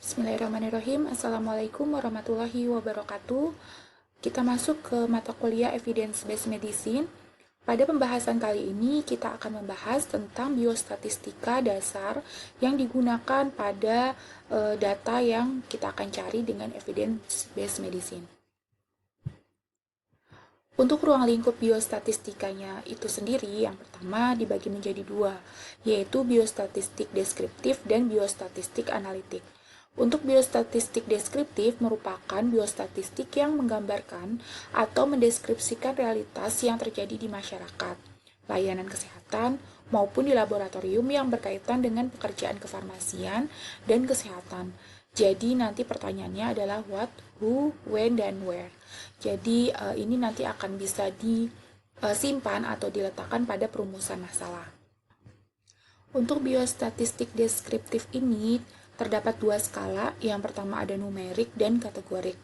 Bismillahirrahmanirrahim. Assalamualaikum warahmatullahi wabarakatuh. Kita masuk ke mata kuliah Evidence Based Medicine. Pada pembahasan kali ini kita akan membahas tentang biostatistika dasar yang digunakan pada data yang kita akan cari dengan Evidence Based Medicine. Untuk ruang lingkup biostatistikanya itu sendiri, yang pertama dibagi menjadi dua, yaitu biostatistik deskriptif dan biostatistik analitik. Untuk biostatistik deskriptif merupakan biostatistik yang menggambarkan atau mendeskripsikan realitas yang terjadi di masyarakat, layanan kesehatan, maupun di laboratorium yang berkaitan dengan pekerjaan kefarmasian dan kesehatan. Jadi nanti pertanyaannya adalah what, who, when, dan where. Jadi ini nanti akan bisa disimpan atau diletakkan pada perumusan masalah. Untuk biostatistik deskriptif ini terdapat dua skala, yang pertama ada numerik dan kategorik.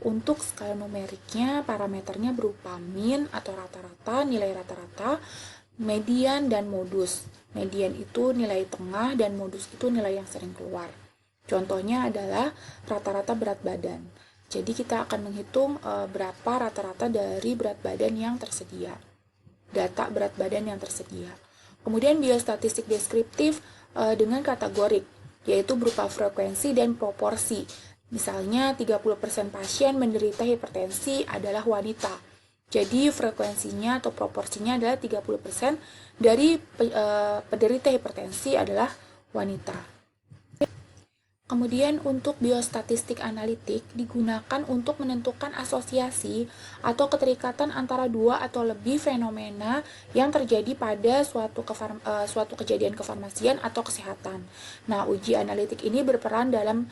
Untuk skala numeriknya, parameternya berupa mean atau rata-rata, nilai rata-rata, median, dan modus. Median itu nilai tengah dan modus itu nilai yang sering keluar. Contohnya adalah rata-rata berat badan. Jadi kita akan menghitung berapa rata-rata dari berat badan yang tersedia. Data berat badan yang tersedia. Kemudian biostatistik deskriptif dengan kategorik, yaitu berupa frekuensi dan proporsi. Misalnya 30% pasien menderita hipertensi adalah wanita. Jadi frekuensinya atau proporsinya adalah 30% dari penderita hipertensi adalah wanita. Kemudian untuk biostatistik analitik digunakan untuk menentukan asosiasi atau keterikatan antara dua atau lebih fenomena yang terjadi pada suatu kejadian kefarmasian atau kesehatan. Nah, uji analitik ini berperan dalam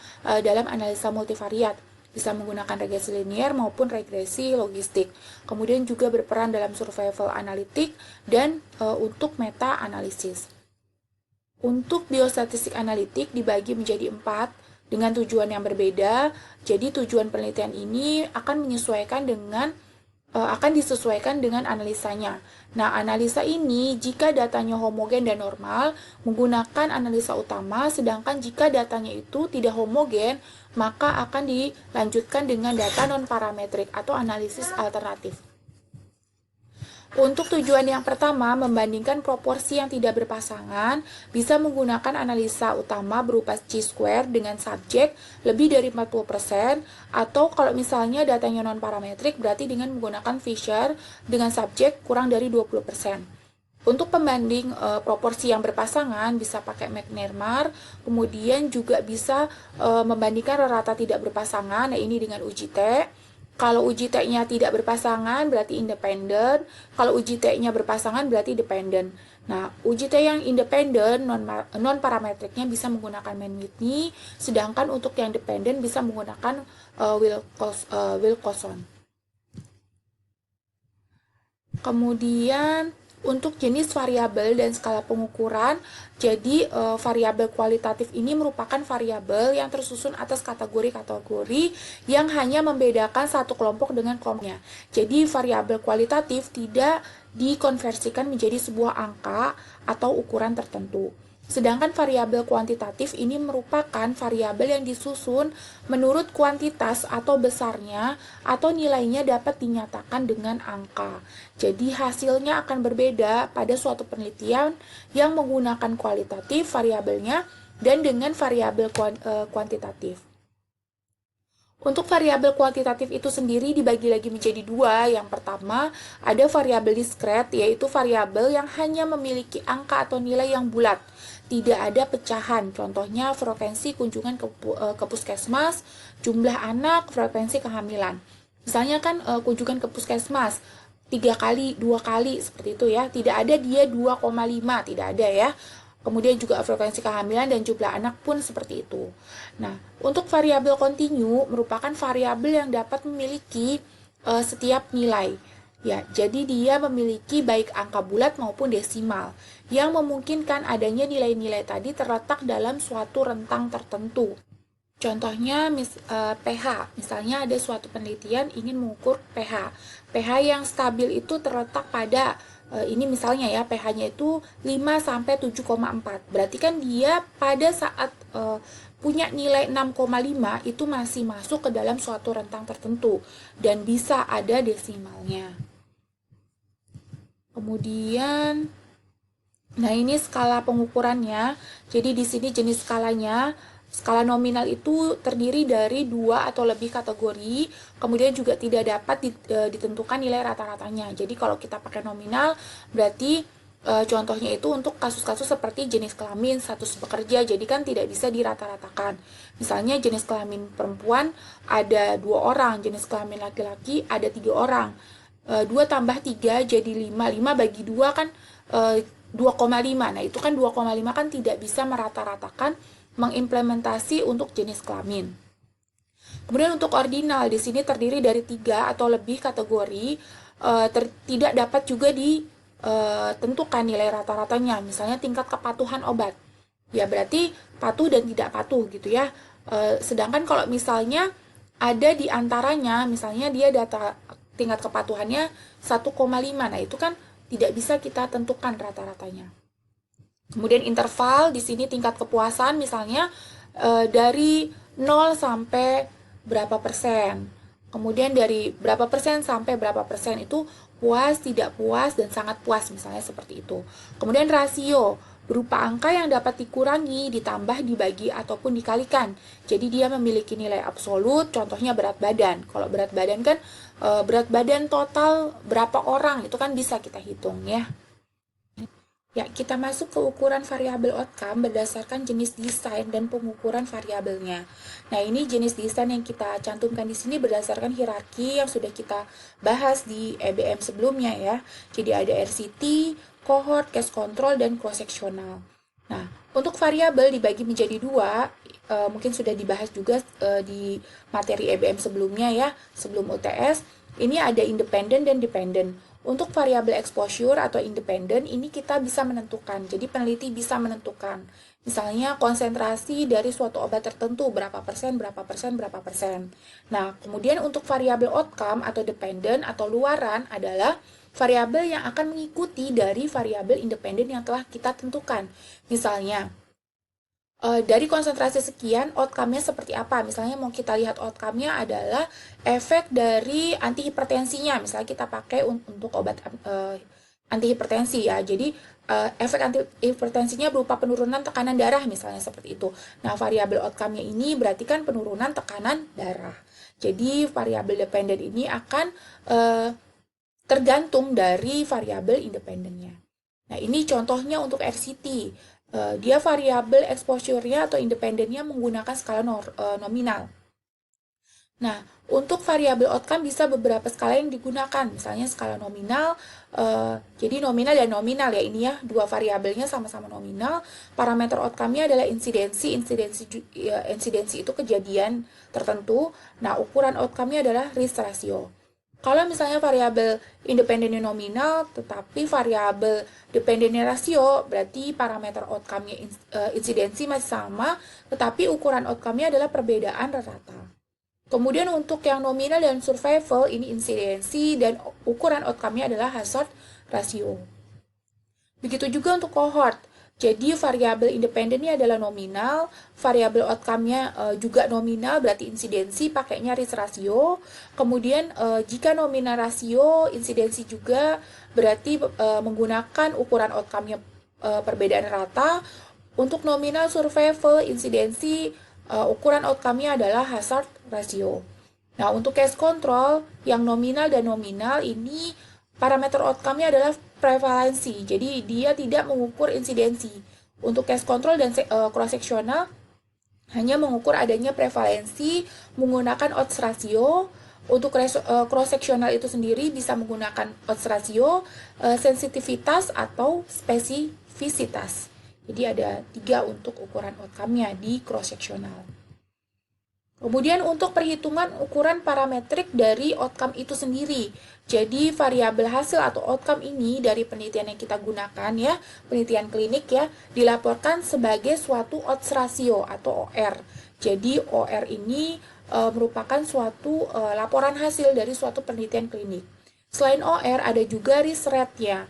analisa multivariat, bisa menggunakan regresi linier maupun regresi logistik. Kemudian juga berperan dalam survival analitik dan untuk meta analisis. Untuk biostatistik analitik dibagi menjadi 4 dengan tujuan yang berbeda. Jadi tujuan penelitian ini akan disesuaikan dengan analisanya. Nah, analisa ini jika datanya homogen dan normal menggunakan analisa utama, sedangkan jika datanya itu tidak homogen, maka akan dilanjutkan dengan data non-parametrik atau analisis alternatif. Untuk tujuan yang pertama, membandingkan proporsi yang tidak berpasangan, bisa menggunakan analisa utama berupa chi-square dengan subjek lebih dari 40%, atau kalau misalnya datanya non-parametrik, berarti dengan menggunakan Fisher dengan subjek kurang dari 20%. Untuk pembanding proporsi yang berpasangan, bisa pakai McNermar, kemudian juga bisa membandingkan rata tidak berpasangan, nah ini dengan uji T. Kalau uji T-nya tidak berpasangan berarti independen, kalau uji T-nya berpasangan berarti dependen. Nah, uji T yang independen non-parametriknya bisa menggunakan Mann-Whitney, sedangkan untuk yang dependen bisa menggunakan Wilcoxon. Kemudian untuk jenis variabel dan skala pengukuran, jadi variabel kualitatif ini merupakan variabel yang tersusun atas kategori-kategori yang hanya membedakan satu kelompok dengan kelompoknya. Jadi variabel kualitatif tidak dikonversikan menjadi sebuah angka atau ukuran tertentu. Sedangkan variabel kuantitatif ini merupakan variabel yang disusun menurut kuantitas atau besarnya atau nilainya dapat dinyatakan dengan angka. Jadi hasilnya akan berbeda pada suatu penelitian yang menggunakan kualitatif variabelnya dan dengan variabel kuantitatif. Untuk variabel kuantitatif itu sendiri dibagi lagi menjadi dua. Yang pertama, ada variabel diskret, yaitu variabel yang hanya memiliki angka atau nilai yang bulat. Tidak ada pecahan, contohnya frekuensi kunjungan ke puskesmas, jumlah anak, frekuensi kehamilan. Misalnya kan kunjungan ke puskesmas 3 kali, 2 kali, seperti itu ya. Tidak ada dia 2,5, tidak ada ya. Kemudian juga frekuensi kehamilan dan jumlah anak pun seperti itu. Nah, untuk variabel kontinu merupakan variabel yang dapat memiliki setiap nilai. Ya, jadi dia memiliki baik angka bulat maupun desimal yang memungkinkan adanya nilai-nilai tadi terletak dalam suatu rentang tertentu. Contohnya pH, misalnya ada suatu penelitian ingin mengukur pH. pH yang stabil itu terletak pada ini misalnya ya pH-nya itu 5 sampai 7,4. Berarti kan dia pada saat punya nilai 6,5 itu masih masuk ke dalam suatu rentang tertentu dan bisa ada desimalnya. Kemudian, nah ini skala pengukurannya. Jadi di sini jenis skalanya, skala nominal itu terdiri dari 2 atau lebih kategori, kemudian juga tidak dapat ditentukan nilai rata-ratanya. Jadi kalau kita pakai nominal, berarti contohnya itu untuk kasus-kasus seperti jenis kelamin, status bekerja, jadi kan tidak bisa dirata-ratakan. Misalnya jenis kelamin perempuan ada 2 orang, jenis kelamin laki-laki ada 3 orang. 2 tambah 3 jadi 5, 5 bagi 2 kan 2,5. Nah itu kan 2,5 kan tidak bisa merata-ratakan mengimplementasi untuk jenis kelamin. Kemudian untuk ordinal di sini terdiri dari 3 atau lebih kategori, tidak dapat juga ditentukan nilai rata-ratanya. Misalnya tingkat kepatuhan obat, ya berarti patuh dan tidak patuh gitu ya. Sedangkan kalau misalnya ada di antaranya, misalnya dia data tingkat kepatuhannya 1,5, nah itu kan tidak bisa kita tentukan rata-ratanya. Kemudian interval di sini tingkat kepuasan misalnya dari 0 sampai berapa persen. Kemudian dari berapa persen sampai berapa persen itu puas, tidak puas, dan sangat puas misalnya seperti itu. Kemudian rasio berupa angka yang dapat dikurangi, ditambah, dibagi, ataupun dikalikan. Jadi dia memiliki nilai absolut, contohnya berat badan. Kalau berat badan kan berat badan total berapa orang, itu kan bisa kita hitung ya. Ya, kita masuk ke ukuran variabel outcome berdasarkan jenis desain dan pengukuran variabelnya. Nah, ini jenis desain yang kita cantumkan di sini berdasarkan hierarki yang sudah kita bahas di EBM sebelumnya ya. Jadi ada RCT, cohort, case control, dan cross-sectional. Nah, untuk variabel dibagi menjadi 2, mungkin sudah dibahas juga di materi EBM sebelumnya ya, sebelum UTS. Ini ada independen dan dependent. Untuk variabel exposure atau independen ini kita bisa menentukan. Jadi peneliti bisa menentukan. Misalnya konsentrasi dari suatu obat tertentu berapa persen, berapa persen, berapa persen. Nah, kemudian untuk variabel outcome atau dependent atau luaran adalah variabel yang akan mengikuti dari variabel independen yang telah kita tentukan. Misalnya, dari konsentrasi sekian, outcome-nya seperti apa? Misalnya mau kita lihat outcome-nya adalah efek dari antihipertensinya. Misalnya kita pakai untuk obat antihipertensi ya. Jadi efek antihipertensinya berupa penurunan tekanan darah misalnya seperti itu. Nah, variabel outcome-nya ini berarti kan penurunan tekanan darah. Jadi variabel dependen ini akan tergantung dari variabel independennya. Nah, ini contohnya untuk RCT. Dia variabel exposure-nya atau independennya menggunakan skala nominal. Nah, untuk variabel outcome bisa beberapa skala yang digunakan, misalnya skala nominal, jadi nominal dan nominal ya, ini ya, dua variabelnya sama-sama nominal. Parameter outcome-nya adalah insidensi itu kejadian tertentu. Nah, ukuran outcome-nya adalah risk ratio. Kalau misalnya variabel independennya nominal, tetapi variabel dependennya rasio, berarti parameter outcome-nya insidensi masih sama, tetapi ukuran outcome-nya adalah perbedaan rata. Kemudian untuk yang nominal dan survival, ini insidensi dan ukuran outcome-nya adalah hazard ratio. Begitu juga untuk cohort. Jadi variabel independennya adalah nominal, variabel outcome-nya juga nominal, berarti insidensi pakainya risk ratio. Kemudian jika nominal rasio, insidensi juga berarti menggunakan ukuran outcome-nya perbedaan rata. Untuk nominal survival, insidensi, ukuran outcome-nya adalah hazard ratio. Nah, untuk case control, yang nominal dan nominal ini parameter outcome-nya adalah prevalensi, jadi dia tidak mengukur insidensi. Untuk case control dan cross-sectional hanya mengukur adanya prevalensi menggunakan odds ratio. Untuk cross-sectional itu sendiri bisa menggunakan odds ratio, sensitivitas, atau spesifisitas. Jadi ada 3 untuk ukuran outcome-nya di cross-sectional. Kemudian untuk perhitungan ukuran parametrik dari outcome itu sendiri. Jadi variabel hasil atau outcome ini dari penelitian yang kita gunakan ya, penelitian klinik ya, dilaporkan sebagai suatu odds ratio atau OR. Jadi OR ini merupakan suatu laporan hasil dari suatu penelitian klinik. Selain OR ada juga risk rate-nya,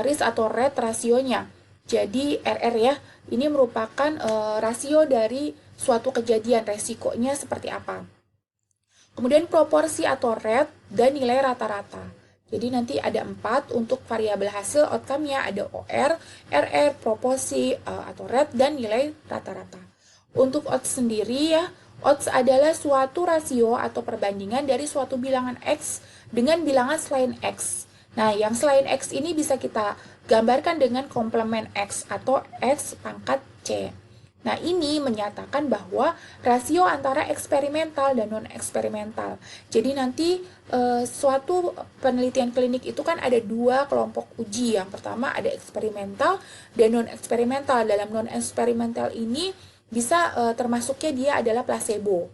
risk atau rate rasionya. Jadi RR ya, ini merupakan rasio dari suatu kejadian, resikonya seperti apa. Kemudian proporsi atau rate dan nilai rata-rata. Jadi nanti ada 4 untuk variabel hasil outcome-nya, ada OR, RR, proporsi atau rate, dan nilai rata-rata. Untuk odds sendiri ya, odds adalah suatu rasio atau perbandingan dari suatu bilangan X dengan bilangan selain X. Nah, yang selain X ini bisa kita gambarkan dengan komplement X atau X pangkat C. Nah, ini menyatakan bahwa rasio antara eksperimental dan non-eksperimental. Jadi nanti suatu penelitian klinik itu kan ada 2 kelompok uji. Yang pertama ada eksperimental dan non-eksperimental. Dalam non-eksperimental ini bisa termasuknya dia adalah placebo.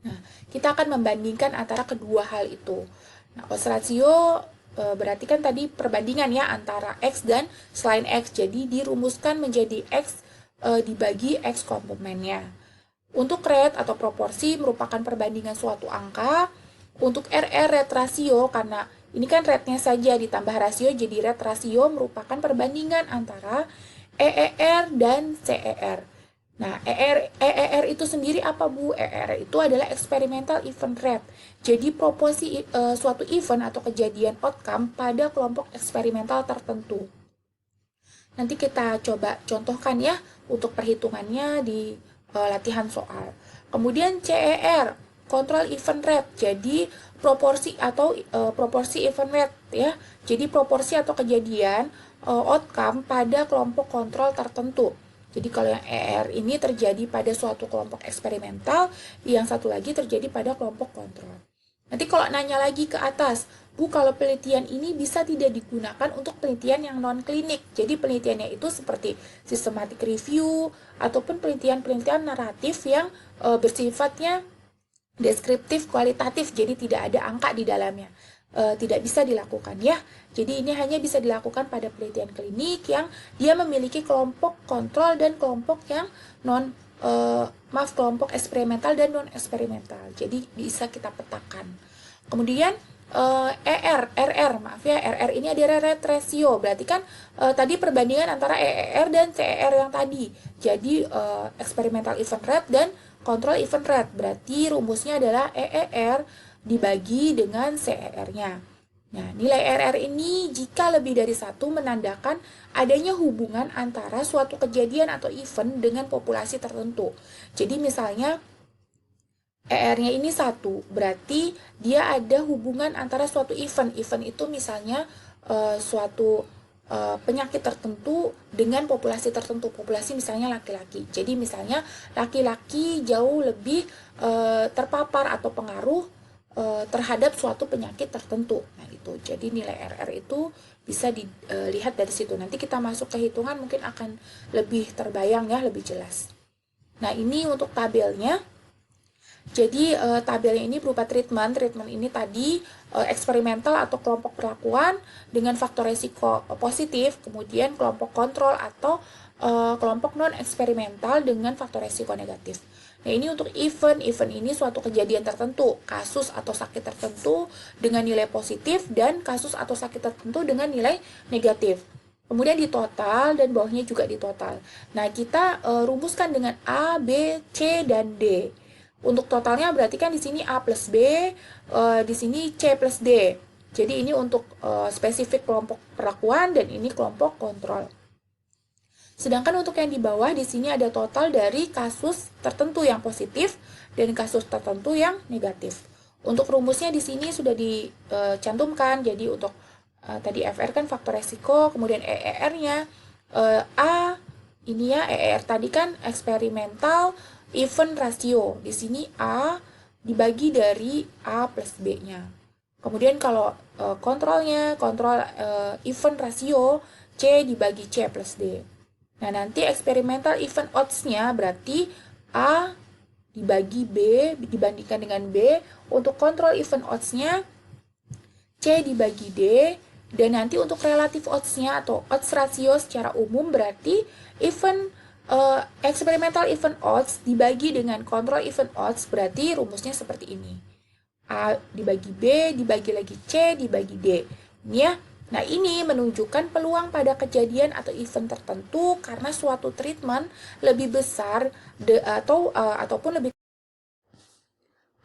Nah, kita akan membandingkan antara kedua hal itu. Nah, odds ratio berarti kan tadi perbandingan ya antara X dan selain X. Jadi dirumuskan menjadi X dibagi X komplementnya. Untuk rate atau proporsi merupakan perbandingan suatu angka. Untuk RR, rate rasio, karena ini kan rate-nya saja ditambah rasio, jadi rate rasio merupakan perbandingan antara EER dan CER. Nah, EER itu sendiri apa, Bu? EER itu adalah experimental event rate. Jadi proporsi suatu event atau kejadian outcome pada kelompok eksperimental tertentu. Nanti kita coba contohkan ya untuk perhitungannya di latihan soal. Kemudian CER, control event rate. Jadi proporsi atau proporsi event rate ya. Jadi proporsi atau kejadian outcome pada kelompok kontrol tertentu. Jadi kalau yang ER ini terjadi pada suatu kelompok eksperimental, yang satu lagi terjadi pada kelompok kontrol. Nanti kalau nanya lagi ke atas, Bu, kalau penelitian ini bisa tidak digunakan untuk penelitian yang non-klinik. Jadi penelitiannya itu seperti systematic review, ataupun penelitian-penelitian naratif yang bersifatnya deskriptif, kualitatif, jadi tidak ada angka di dalamnya. Tidak bisa dilakukan ya. Jadi ini hanya bisa dilakukan pada penelitian klinik yang dia memiliki kelompok kontrol dan kelompok yang kelompok eksperimental dan non eksperimental. Jadi bisa kita petakan. Kemudian RR ini ada rate ratio. Berarti kan tadi perbandingan antara EER dan CER yang tadi. Jadi experimental event rate dan control event rate. Berarti rumusnya adalah EER dibagi dengan CER-nya. Nah, nilai RR ini jika lebih dari 1 menandakan adanya hubungan antara suatu kejadian atau event dengan populasi tertentu. Jadi misalnya ER-nya ini 1, berarti dia ada hubungan antara suatu event. Event itu misalnya suatu penyakit tertentu dengan populasi tertentu. Populasi misalnya laki-laki. Jadi misalnya laki-laki jauh lebih terpapar atau pengaruh terhadap suatu penyakit tertentu. Nah, itu. Jadi nilai RR itu bisa dilihat dari situ. Nanti kita masuk ke hitungan mungkin akan lebih terbayang ya, lebih jelas. Nah, ini untuk tabelnya. Jadi tabelnya ini berupa treatment. Treatment ini tadi eksperimental atau kelompok perlakuan dengan faktor resiko positif, kemudian kelompok kontrol atau kelompok non eksperimental dengan faktor resiko negatif. Nah, ini untuk event ini suatu kejadian tertentu, kasus atau sakit tertentu dengan nilai positif dan kasus atau sakit tertentu dengan nilai negatif. Kemudian di total dan bawahnya juga di total. Nah, kita rumuskan dengan A, B, C, dan D. Untuk totalnya berarti kan di sini A plus B, di sini C plus D. Jadi ini untuk spesifik kelompok perlakuan dan ini kelompok kontrol. Sedangkan untuk yang di bawah di sini ada total dari kasus tertentu yang positif dan kasus tertentu yang negatif. Untuk rumusnya di sini sudah dicantumkan. Jadi untuk tadi FR kan faktor resiko, kemudian EER-nya A ini ya EER tadi kan eksperimental event ratio. Di sini A dibagi dari A plus B-nya. Kemudian kalau kontrolnya kontrol event ratio C dibagi C plus D. Nah, nanti experimental event odds-nya berarti A dibagi B dibandingkan dengan B. Untuk control event odds-nya C dibagi D. Dan nanti untuk relative odds-nya atau odds ratio secara umum berarti experimental event odds dibagi dengan control event odds berarti rumusnya seperti ini. A dibagi B dibagi lagi C dibagi D. Ini ya. Nah, ini menunjukkan peluang pada kejadian atau event tertentu karena suatu treatment lebih besar ataupun lebih.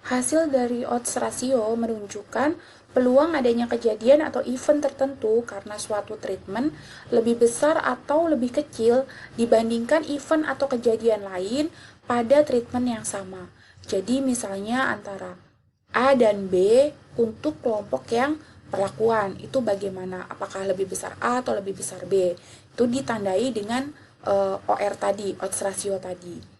Hasil dari odds ratio menunjukkan peluang adanya kejadian atau event tertentu karena suatu treatment lebih besar atau lebih kecil dibandingkan event atau kejadian lain pada treatment yang sama. Jadi misalnya antara A dan B untuk kelompok yang perlakuan itu bagaimana? Apakah lebih besar A atau lebih besar B? Itu ditandai dengan OR tadi, odds ratio tadi.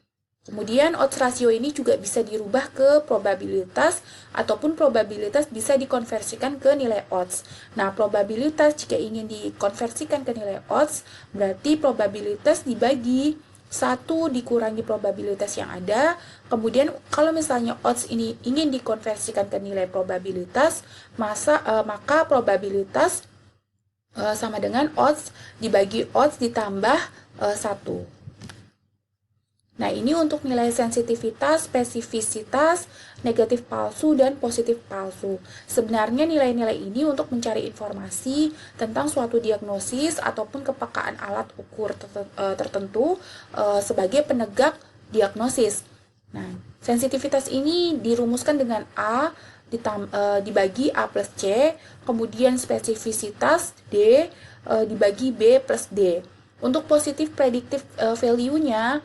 Kemudian odds ratio ini juga bisa dirubah ke probabilitas ataupun probabilitas bisa dikonversikan ke nilai odds. Nah, probabilitas jika ingin dikonversikan ke nilai odds berarti probabilitas dibagi 1 dikurangi probabilitas yang ada. Kemudian kalau misalnya odds ini ingin dikonversikan ke nilai probabilitas, maka probabilitas sama dengan odds dibagi odds ditambah 1. Nah, ini untuk nilai sensitivitas, spesifisitas, negatif palsu, dan positif palsu. Sebenarnya nilai-nilai ini untuk mencari informasi tentang suatu diagnosis ataupun kepekaan alat ukur tertentu sebagai penegak diagnosis. Nah, sensitivitas ini dirumuskan dengan A dibagi A plus C, kemudian spesifisitas D dibagi B plus D. Untuk positif predictive value-nya,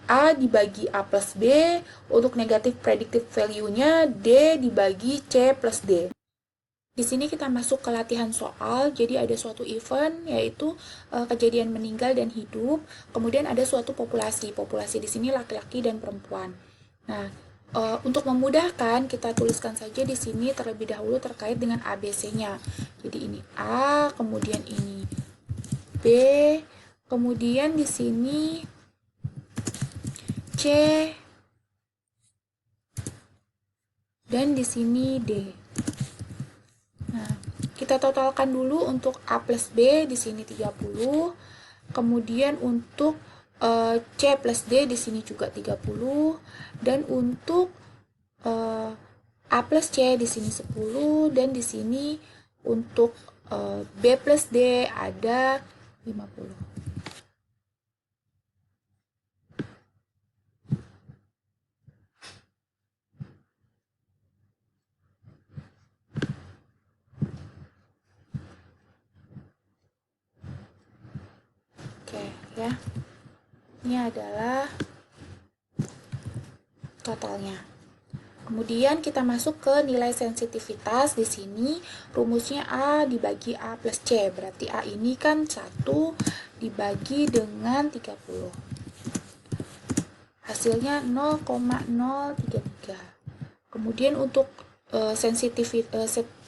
A dibagi A plus B, untuk negatif predictive value-nya D dibagi C plus D. Di sini kita masuk ke latihan soal, jadi ada suatu event, yaitu kejadian meninggal dan hidup, kemudian ada suatu populasi di sini laki-laki dan perempuan. Nah, untuk memudahkan, kita tuliskan saja di sini terlebih dahulu terkait dengan ABC-nya. Jadi ini A, kemudian ini B, kemudian di sini C, dan di sini D. Nah, kita totalkan dulu untuk A plus B di sini 30, kemudian untuk C plus D di sini juga 30, dan untuk A plus C di sini 10, dan di sini untuk B plus D ada 50. Oke, ya. Ini adalah totalnya. Kemudian kita masuk ke nilai sensitivitas. Di sini rumusnya A dibagi A plus C. Berarti A ini kan 1 dibagi dengan 30. Hasilnya 0,033. Kemudian untuk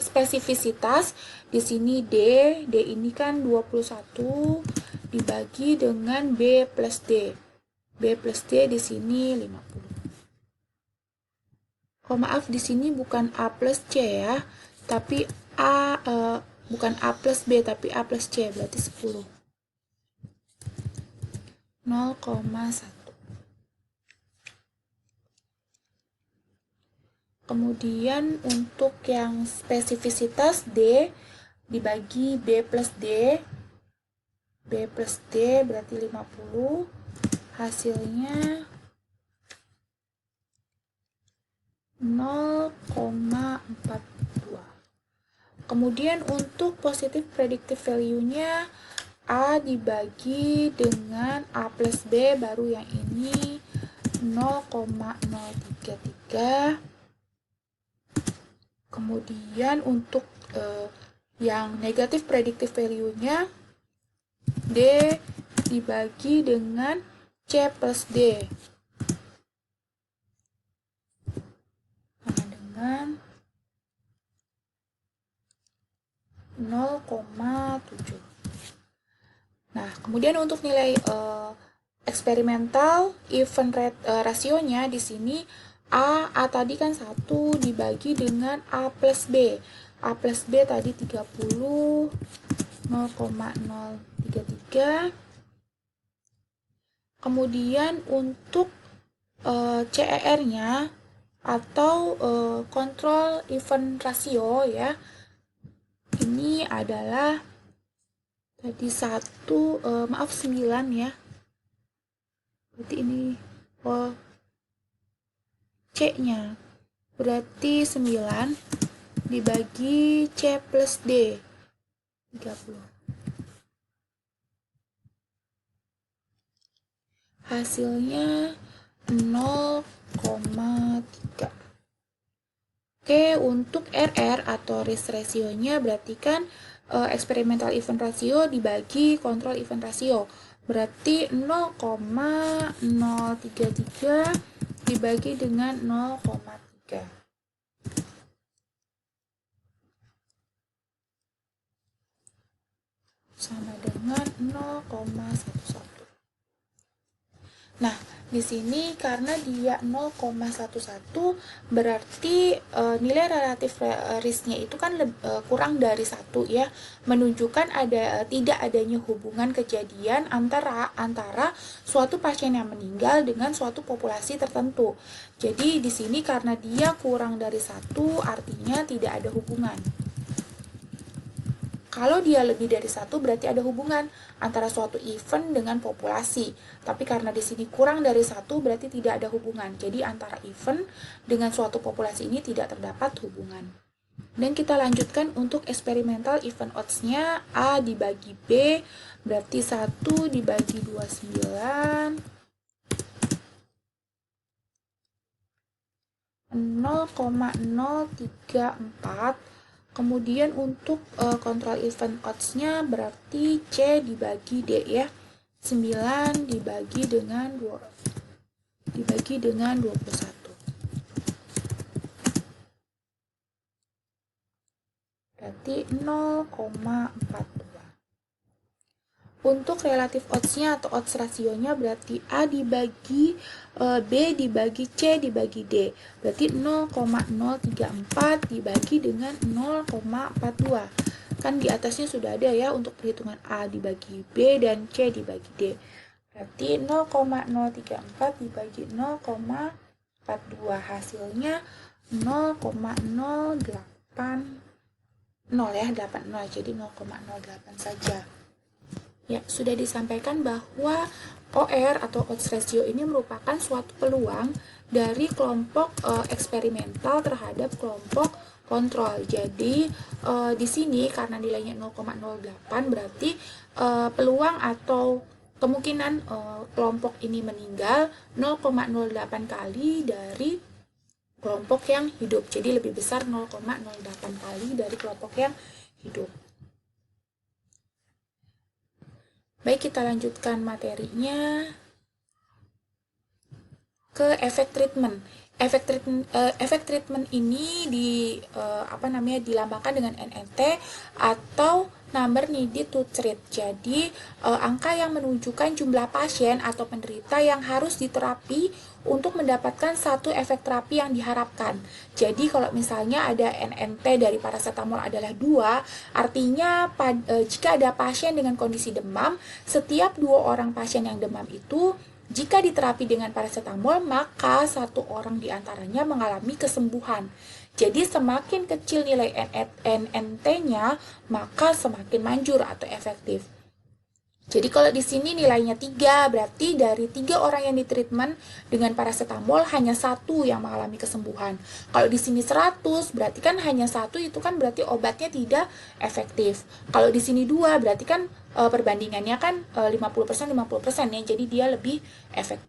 spesifisitas di sini D ini kan 21 dibagi dengan B plus D. B plus D di sini 50. Oh, maaf, di sini bukan A plus C ya, tapi bukan A plus B, tapi A plus C, berarti 10. 0,1. Kemudian untuk yang spesifisitas D dibagi B plus D. B plus D berarti 50. Hasilnya 0,42. Kemudian untuk positif predictive value-nya A dibagi dengan A plus B, baru yang ini 0,033. Kemudian untuk yang negatif predictive value-nya D dibagi dengan C plus D sama dengan 0,7. Nah, kemudian untuk nilai eksperimental event rate rasionya di sini A tadi kan 1 dibagi dengan A plus B. A plus B tadi 30, 0,033. Kemudian untuk CER-nya atau kontrol event rasio ya, ini adalah tadi 9 ya. Berarti ini C-nya. Berarti 9 dibagi C plus D, 30. Hasilnya 0,3. Oke, untuk RR atau risk ratio-nya berarti kan experimental event ratio dibagi control event ratio. Berarti 0,033 dibagi dengan 0,3. Sama dengan 0,11. Nah, di sini karena dia 0,11 berarti nilai relatif risknya itu kan kurang dari 1 ya, menunjukkan tidak adanya hubungan kejadian antara suatu pasien yang meninggal dengan suatu populasi tertentu. Jadi di sini karena dia kurang dari 1 artinya tidak ada hubungan. Kalau dia lebih dari 1 berarti ada hubungan antara suatu event dengan populasi. Tapi karena di sini kurang dari 1 berarti tidak ada hubungan. Jadi antara event dengan suatu populasi ini tidak terdapat hubungan. Dan kita lanjutkan untuk experimental event odds-nya A dibagi B berarti 1 dibagi 29 0,034. Kemudian untuk kontrol event odds-nya berarti C dibagi D ya. 9 dibagi dengan 21. Berarti 0,42. Untuk relatif odds-nya atau odds rasionya berarti A dibagi B dibagi C dibagi D. Berarti 0,034 dibagi dengan 0,42. Kan di atasnya sudah ada ya untuk perhitungan A dibagi B dan C dibagi D. Berarti 0,034 dibagi 0,42. Hasilnya 0,080 ya, 80. Jadi 0,08 saja. Ya, sudah disampaikan bahwa OR atau odds ratio ini merupakan suatu peluang dari kelompok eksperimental terhadap kelompok kontrol. Jadi di sini karena nilainya 0,08 berarti peluang atau kemungkinan kelompok ini meninggal 0,08 kali dari kelompok yang hidup. Jadi lebih besar 0,08 kali dari kelompok yang hidup. Baik, kita lanjutkan materinya ke efek treatment. Efek treatment ini dilambangkan dengan NNT atau number needed to treat. Jadi angka yang menunjukkan jumlah pasien atau penderita yang harus diterapi untuk mendapatkan satu efek terapi yang diharapkan. Jadi kalau misalnya ada NNT dari paracetamol adalah 2, artinya jika ada pasien dengan kondisi demam, setiap 2 orang pasien yang demam itu jika diterapi dengan paracetamol, maka 1 orang diantaranya mengalami kesembuhan. Jadi semakin kecil nilai NNT-nya, maka semakin manjur atau efektif. Jadi kalau di sini nilainya 3, berarti dari 3 orang yang ditreatment dengan paracetamol hanya 1 yang mengalami kesembuhan. Kalau di sini 100, berarti kan hanya 1 itu kan berarti obatnya tidak efektif. Kalau di sini 2, berarti kan perbandingannya kan 50% 50% ya, jadi dia lebih efektif.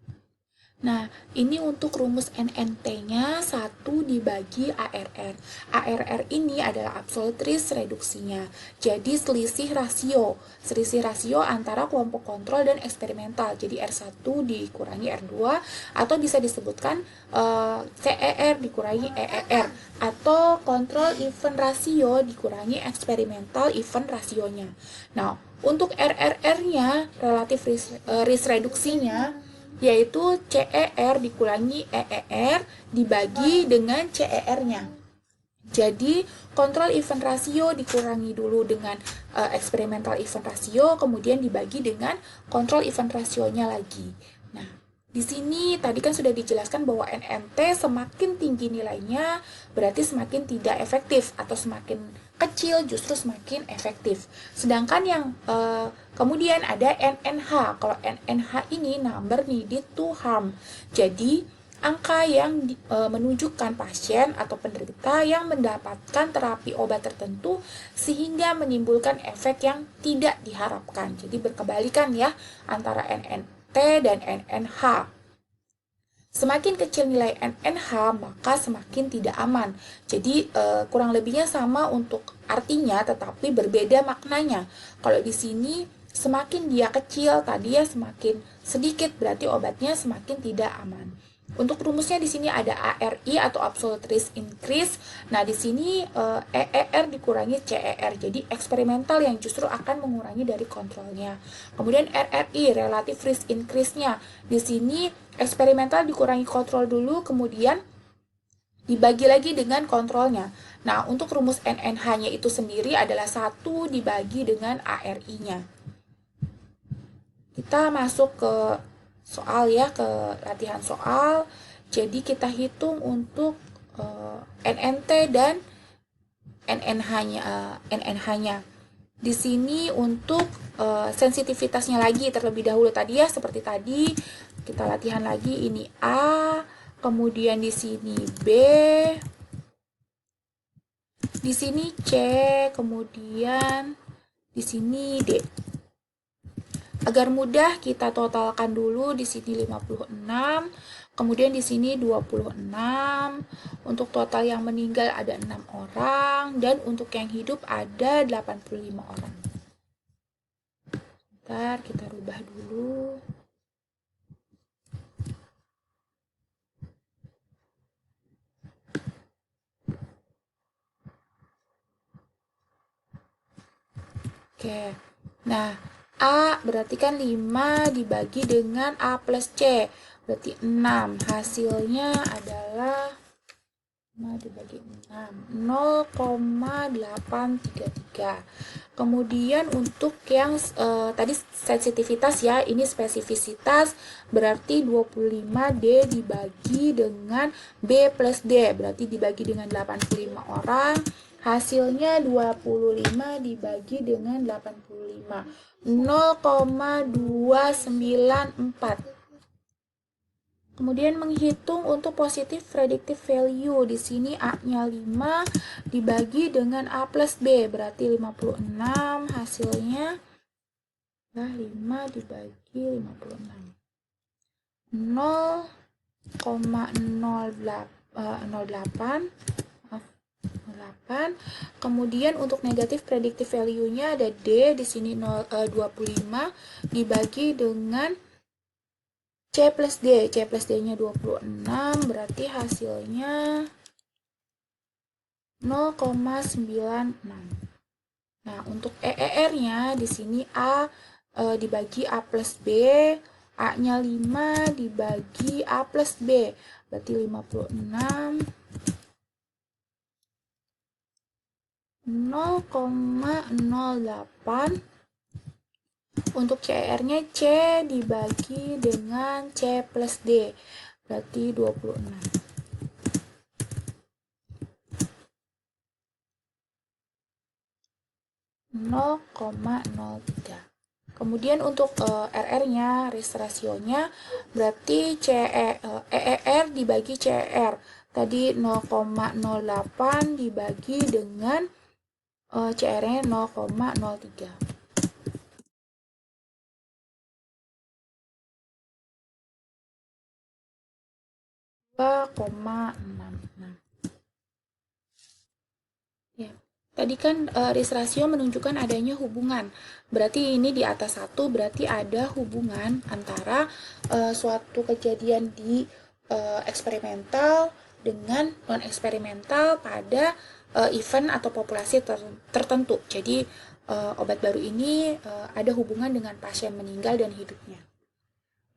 Nah, ini untuk rumus NNT-nya 1 dibagi ARR. ARR ini adalah absolute risk reduksinya. Jadi selisih rasio antara kelompok kontrol dan eksperimental. Jadi R1 dikurangi R2 atau bisa disebutkan CER dikurangi EER atau kontrol event rasio dikurangi eksperimental event rasionya. Nah, untuk RRR-nya relatif risk reduksinya yaitu CER dikurangi EER dibagi dengan CER-nya. Jadi, kontrol event rasio dikurangi dulu dengan experimental event rasio, kemudian dibagi dengan kontrol event rasionya lagi. Nah, di sini tadi kan sudah dijelaskan bahwa NNT semakin tinggi nilainya, berarti semakin tidak efektif atau semakin kecil justru semakin efektif. Sedangkan yang kemudian ada NNH. Kalau NNH ini number needed to harm. Jadi angka yang menunjukkan pasien atau penderita yang mendapatkan terapi obat tertentu sehingga menimbulkan efek yang tidak diharapkan. Jadi berkebalikan ya antara NNT dan NNH. Semakin kecil nilai NNH, maka semakin tidak aman. Jadi kurang lebihnya sama untuk artinya, tetapi berbeda maknanya. Kalau di sini semakin dia kecil, tadi ya semakin sedikit, berarti obatnya semakin tidak aman. Untuk rumusnya di sini ada ARI atau absolute risk increase. Nah, di sini EER dikurangi CER. Jadi eksperimental yang justru akan mengurangi dari kontrolnya. Kemudian RRI relative risk increase-nya. Di sini eksperimental dikurangi kontrol dulu, kemudian dibagi lagi dengan kontrolnya. Nah, untuk rumus NNH-nya itu sendiri adalah 1 dibagi dengan ARI-nya. Kita masuk ke soal ya, ke latihan soal. Jadi kita hitung untuk NNT dan NNH-nya. Di sini untuk sensitivitasnya lagi terlebih dahulu tadi ya, seperti tadi kita latihan lagi, ini A, kemudian di sini B, di sini C, kemudian di sini D. Agar mudah kita totalkan dulu, di sini 56, kemudian di sini 26. Untuk total yang meninggal ada 6 orang dan untuk yang hidup ada 85 orang. Bentar, kita rubah dulu. Oke. Nah, A berarti kan 5 dibagi dengan A plus C. Berarti 6. Hasilnya adalah 5 dibagi 6. 0,833. Kemudian untuk yang tadi sensitivitas ya, ini spesifisitas berarti 25D dibagi dengan B plus D. Berarti dibagi dengan 85 orang. Hasilnya 25 dibagi dengan 85. 0,294. Kemudian menghitung untuk positif predictive value. Di sini A-nya 5 dibagi dengan A plus B. Berarti 56. Hasilnya 5 dibagi 56. 0,08. Kemudian untuk negatif predictive value-nya ada D, di sini 25 dibagi dengan C plus D. C plus D-nya 26, berarti hasilnya 0,96. Nah, untuk EER-nya di sini A dibagi A plus B, A-nya 5 dibagi A plus B, berarti 56. 0,08. Untuk CR-nya C dibagi dengan C plus D, berarti 26. 0,03. Kemudian untuk RR-nya, risk ratio-nya, berarti EER dibagi CR. Tadi 0,08 dibagi dengan CR-nya 0,03. 2,66. Ya. Tadi kan risk ratio menunjukkan adanya hubungan. Berarti ini di atas 1 berarti ada hubungan antara suatu kejadian di eksperimental dengan non-eksperimental pada event atau populasi tertentu. Jadi obat baru ini ada hubungan dengan pasien meninggal dan hidupnya.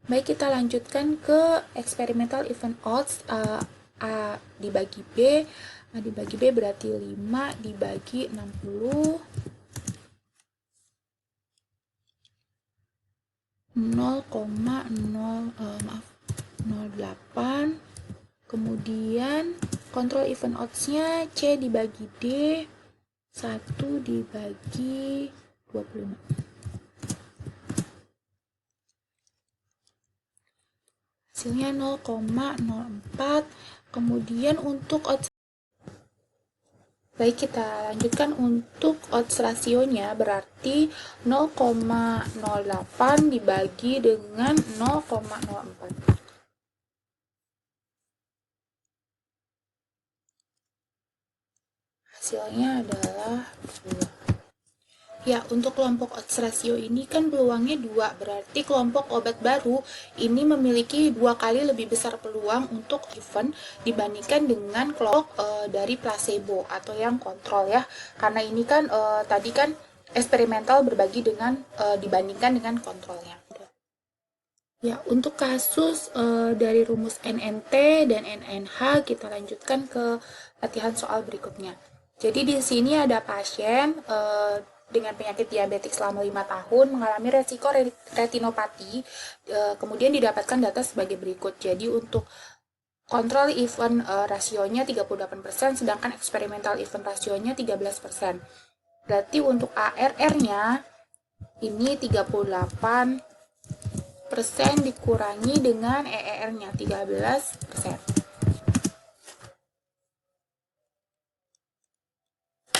Baik, kita lanjutkan ke experimental event odds. A dibagi B. A dibagi B berarti 5 dibagi 60. 0,08. Kemudian kontrol event odds-nya C dibagi D. 1 dibagi 25. Hasilnya 0,04. Kemudian untuk odds, baik, kita lanjutkan untuk odds rasionya, berarti 0,08 dibagi dengan 0,04. Hasilnya adalah 2. Ya, untuk kelompok odds ratio ini kan peluangnya 2, berarti kelompok obat baru ini memiliki 2 kali lebih besar peluang untuk event dibandingkan dengan kelompok dari placebo atau yang kontrol ya. Karena ini kan tadi kan eksperimental berbagi dengan dibandingkan dengan kontrolnya. Ya, untuk kasus dari rumus NNT dan NNH kita lanjutkan ke latihan soal berikutnya. Jadi di sini ada pasien dengan penyakit diabetik selama 5 tahun mengalami resiko retinopati, kemudian didapatkan data sebagai berikut. Jadi untuk kontrol event rasionya 38%, sedangkan eksperimental event rasionya 13%. Berarti untuk ARR-nya ini 38% dikurangi dengan EER-nya 13%.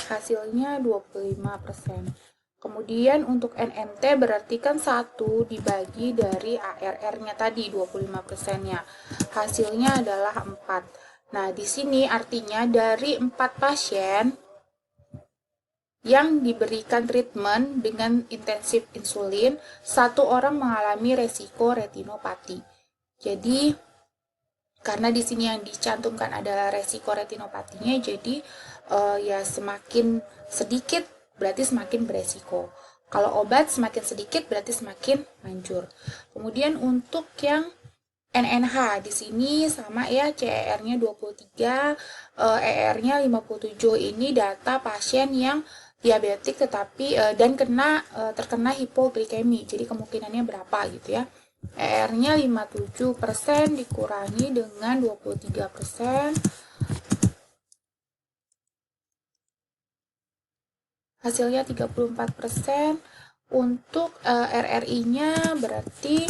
Hasilnya 25%. Kemudian untuk NNT berarti kan 1 dibagi dari ARR-nya tadi 25%-nya. Hasilnya adalah 4. Nah, di sini artinya dari 4 pasien yang diberikan treatment dengan intensif insulin, 1 orang mengalami resiko retinopati. Jadi, karena di sini yang dicantumkan adalah resiko retinopatinya, jadi ya semakin sedikit berarti semakin beresiko. Kalau obat semakin sedikit berarti semakin manjur. Kemudian untuk yang NNH di sini sama ya, CER-nya 23, ER-nya 57. Ini data pasien yang diabetik tetapi dan terkena hipoglikemi. Jadi kemungkinannya berapa gitu ya. ER-nya 57% dikurangi dengan 23%. Hasilnya 34%. Untuk RRI-nya berarti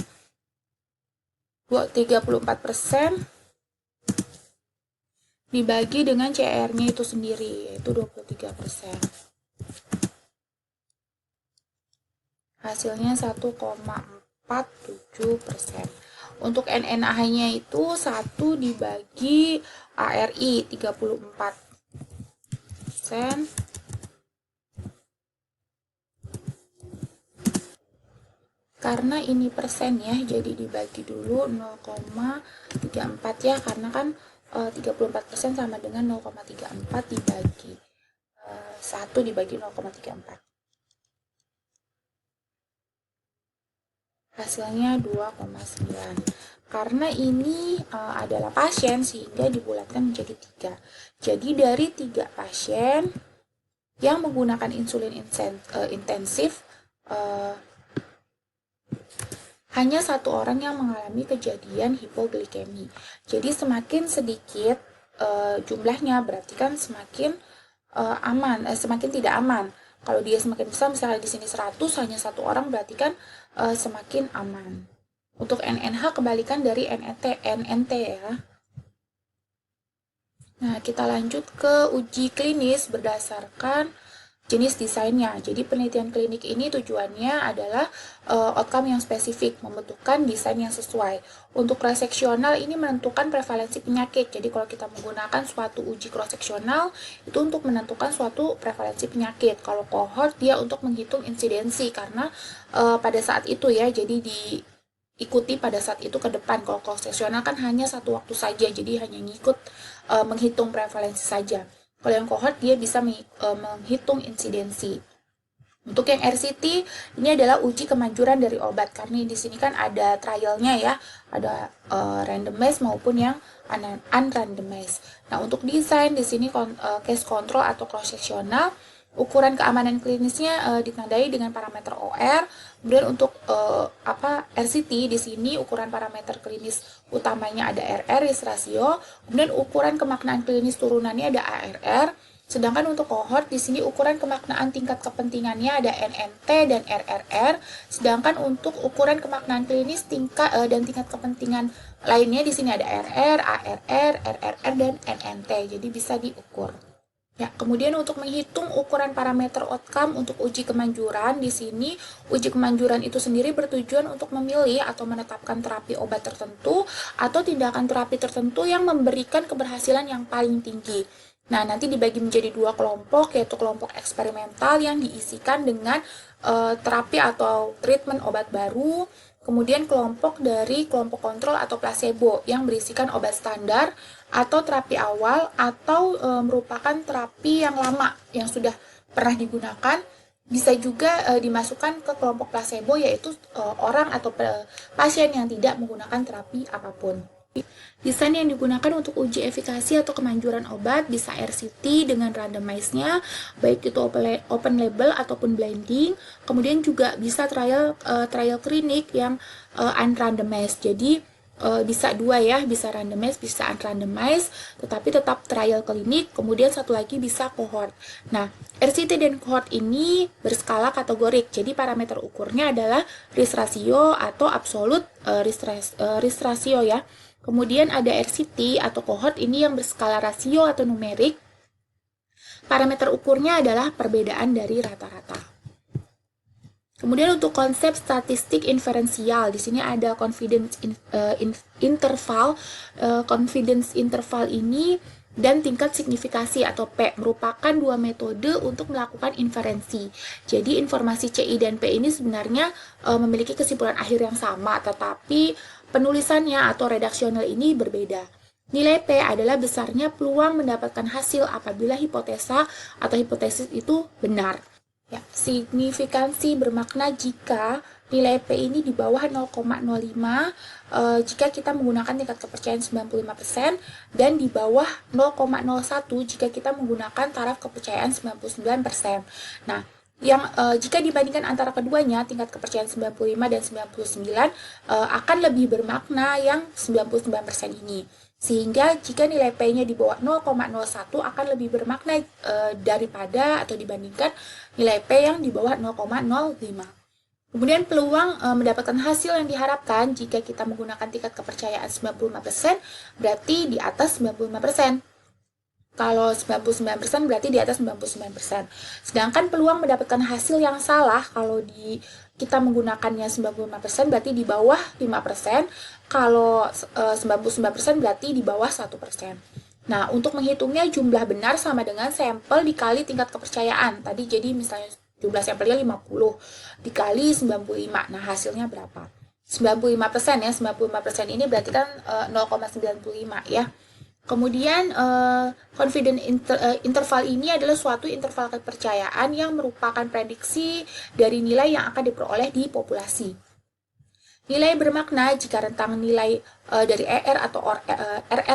34% dibagi dengan CR-nya itu sendiri, yaitu 23%. Hasilnya 1,47%. Untuk NNA-nya itu 1 dibagi ARI 34%. Karena ini persen ya, jadi dibagi dulu 0,34 ya, karena kan 34% sama dengan 0,34 dibagi 1 dibagi 0,34. Hasilnya 2,9. Karena ini adalah pasien sehingga dibulatkan menjadi 3. Jadi dari 3 pasien yang menggunakan insulin intensif, hanya 1 orang yang mengalami kejadian hipoglikemi. Jadi semakin sedikit jumlahnya berarti kan semakin semakin tidak aman. Kalau dia semakin besar, misalnya di sini 100, hanya 1 orang berarti kan semakin aman. Untuk NNH kebalikan dari NNT ya. Nah, kita lanjut ke uji klinis berdasarkan jenis desainnya. Jadi penelitian klinik ini tujuannya adalah outcome yang spesifik, membentukkan desain yang sesuai. Untuk cross-seksional ini menentukan prevalensi penyakit. Jadi kalau kita menggunakan suatu uji cross-seksional itu untuk menentukan suatu prevalensi penyakit. Kalau cohort dia untuk menghitung insidensi karena pada saat itu ya, jadi diikuti pada saat itu ke depan. Kalau cross-seksional kan hanya satu waktu saja, jadi hanya ngikut menghitung prevalensi saja. Kalau yang cohort dia bisa menghitung insidensi. Untuk yang RCT ini adalah uji kemanjuran dari obat, karena di sini kan ada trialnya ya, ada randomized maupun yang unrandomized. Nah, untuk desain di sini case control atau cross sectional, ukuran keamanan klinisnya ditandai dengan parameter OR. Kemudian untuk RCT di sini ukuran parameter klinis utamanya ada RR, risk ratio. Kemudian ukuran kemaknaan klinis turunannya ada ARR. Sedangkan untuk kohort di sini ukuran kemaknaan tingkat kepentingannya ada NNT dan RRR. Sedangkan untuk ukuran kemaknaan klinis dan tingkat kepentingan lainnya di sini ada RR, ARR, RRR dan NNT. Jadi bisa diukur. Ya, kemudian untuk menghitung ukuran parameter outcome untuk uji kemanjuran, di sini uji kemanjuran itu sendiri bertujuan untuk memilih atau menetapkan terapi obat tertentu atau tindakan terapi tertentu yang memberikan keberhasilan yang paling tinggi. Nah, nanti dibagi menjadi dua kelompok, yaitu kelompok eksperimental yang diisikan dengan terapi atau treatment obat baru, kemudian kelompok dari kelompok kontrol atau placebo yang berisikan obat standar atau terapi awal atau merupakan terapi yang lama yang sudah pernah digunakan. Bisa juga dimasukkan ke kelompok placebo, yaitu orang atau pasien yang tidak menggunakan terapi apapun. Desain yang digunakan untuk uji efikasi atau kemanjuran obat bisa RCT dengan randomize-nya, baik itu open label ataupun blinding. Kemudian juga bisa trial klinik yang unrandomized. Jadi bisa dua ya, bisa randomized, bisa unrandomized, tetapi tetap trial klinik. Kemudian satu lagi bisa cohort. Nah, RCT dan cohort ini berskala kategorik. Jadi parameter ukurnya adalah risk ratio atau absolute risk ratio ya. Kemudian ada RCT atau cohort ini yang berskala rasio atau numerik. Parameter ukurnya adalah perbedaan dari rata-rata. Kemudian untuk konsep statistik inferensial, di sini ada confidence interval. Confidence interval ini dan tingkat signifikasi atau P merupakan dua metode untuk melakukan inferensi. Jadi informasi CI dan P ini sebenarnya memiliki kesimpulan akhir yang sama, tetapi penulisannya atau redaksional ini berbeda. Nilai P adalah besarnya peluang mendapatkan hasil apabila hipotesa atau hipotesis itu benar. Ya, signifikansi bermakna jika nilai P ini di bawah 0,05 jika kita menggunakan tingkat kepercayaan 95% dan di bawah 0,01 jika kita menggunakan taraf kepercayaan 99%. Nah, yang jika dibandingkan antara keduanya, tingkat kepercayaan 95 dan 99 akan lebih bermakna yang 99% ini. Sehingga jika nilai P-nya di bawah 0,01 akan lebih bermakna daripada atau dibandingkan nilai P yang di bawah 0,05. Kemudian peluang mendapatkan hasil yang diharapkan jika kita menggunakan tingkat kepercayaan 95% berarti di atas 95%. Kalau 99% berarti di atas 99%. Sedangkan peluang mendapatkan hasil yang salah kalau kita menggunakannya 95% berarti di bawah 5%. Kalau 99% berarti di bawah 1%. Nah, untuk menghitungnya jumlah benar sama dengan sampel dikali tingkat kepercayaan. Tadi jadi misalnya jumlah sampelnya 50 dikali 95. Nah, hasilnya berapa? 95% ya. 95% ini berarti kan 0,95 ya. Kemudian confidence interval ini adalah suatu interval kepercayaan yang merupakan prediksi dari nilai yang akan diperoleh di populasi. Nilai bermakna jika rentang nilai dari RR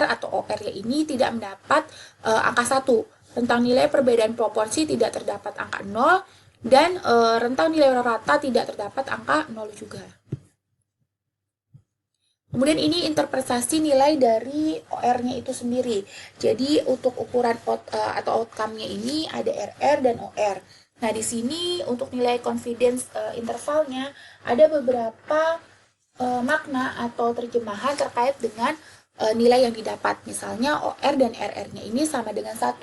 atau OR ini tidak mendapat angka 1. Rentang nilai perbedaan proporsi tidak terdapat angka 0 dan rentang nilai rata tidak terdapat angka 0 juga. Kemudian ini interpretasi nilai dari OR-nya itu sendiri. Jadi untuk ukuran atau outcome-nya ini ada RR dan OR. Nah, di sini untuk nilai confidence intervalnya ada beberapa makna atau terjemahan terkait dengan nilai yang didapat. Misalnya OR dan RR-nya ini sama dengan 1.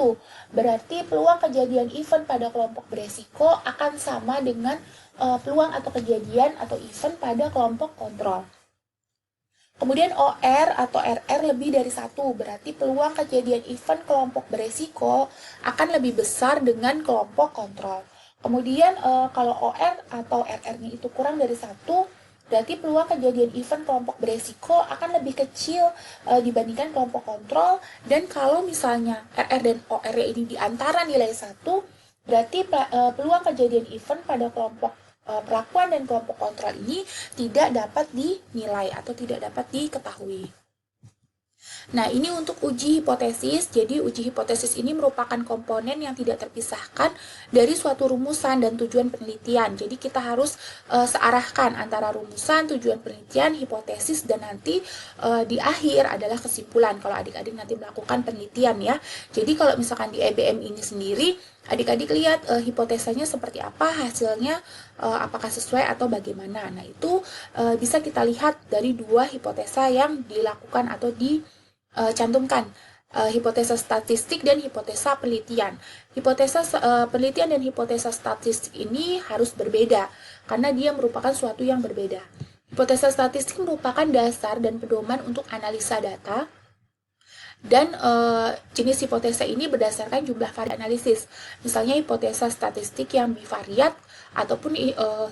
Berarti peluang kejadian event pada kelompok beresiko akan sama dengan peluang atau kejadian atau event pada kelompok kontrol. Kemudian OR atau RR lebih dari 1, berarti peluang kejadian event kelompok beresiko akan lebih besar dengan kelompok kontrol. Kemudian kalau OR atau RR-nya itu kurang dari 1, berarti peluang kejadian event kelompok beresiko akan lebih kecil dibandingkan kelompok kontrol. Dan kalau misalnya RR dan OR ini di antara nilai 1, berarti peluang kejadian event pada kelompok perlakuan dan kelompok kontrol ini tidak dapat dinilai atau tidak dapat diketahui. Nah, ini untuk uji hipotesis. Jadi, uji hipotesis ini merupakan komponen yang tidak terpisahkan dari suatu rumusan dan tujuan penelitian. Jadi, kita harus searahkan antara rumusan, tujuan penelitian, hipotesis, dan nanti di akhir adalah kesimpulan kalau adik-adik nanti melakukan penelitian ya. Jadi, kalau misalkan di EBM ini sendiri, adik-adik lihat hipotesanya seperti apa, hasilnya apakah sesuai atau bagaimana. Nah, itu bisa kita lihat dari dua hipotesa yang dilakukan atau cantumkan, hipotesa statistik dan hipotesa penelitian. Hipotesa penelitian dan hipotesa statistik ini harus berbeda karena dia merupakan suatu yang berbeda. Hipotesa statistik merupakan dasar dan pedoman untuk analisa data, dan jenis hipotesa ini berdasarkan jumlah variabel analisis. Misalnya hipotesa statistik yang bivariat ataupun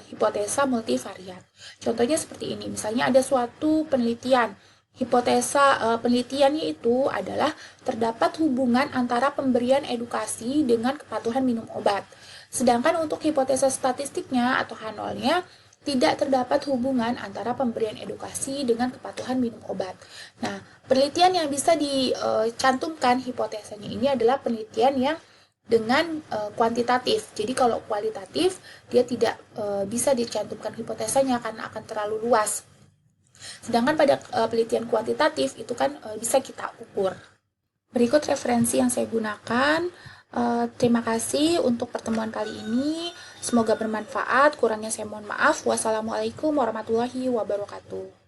hipotesa multivariat. Contohnya seperti ini. Misalnya ada suatu penelitian. Hipotesa penelitiannya itu adalah terdapat hubungan antara pemberian edukasi dengan kepatuhan minum obat. Sedangkan untuk hipotesa statistiknya atau H0-nya tidak terdapat hubungan antara pemberian edukasi dengan kepatuhan minum obat. Nah, penelitian yang bisa dicantumkan hipotesanya ini adalah penelitian yang dengan kuantitatif. Jadi kalau kualitatif dia tidak bisa dicantumkan hipotesanya karena akan terlalu luas. Sedangkan pada penelitian kuantitatif itu kan bisa kita ukur. Berikut referensi yang saya gunakan. Terima kasih untuk pertemuan kali ini. Semoga bermanfaat. Kurangnya saya mohon maaf. Wassalamualaikum warahmatullahi wabarakatuh.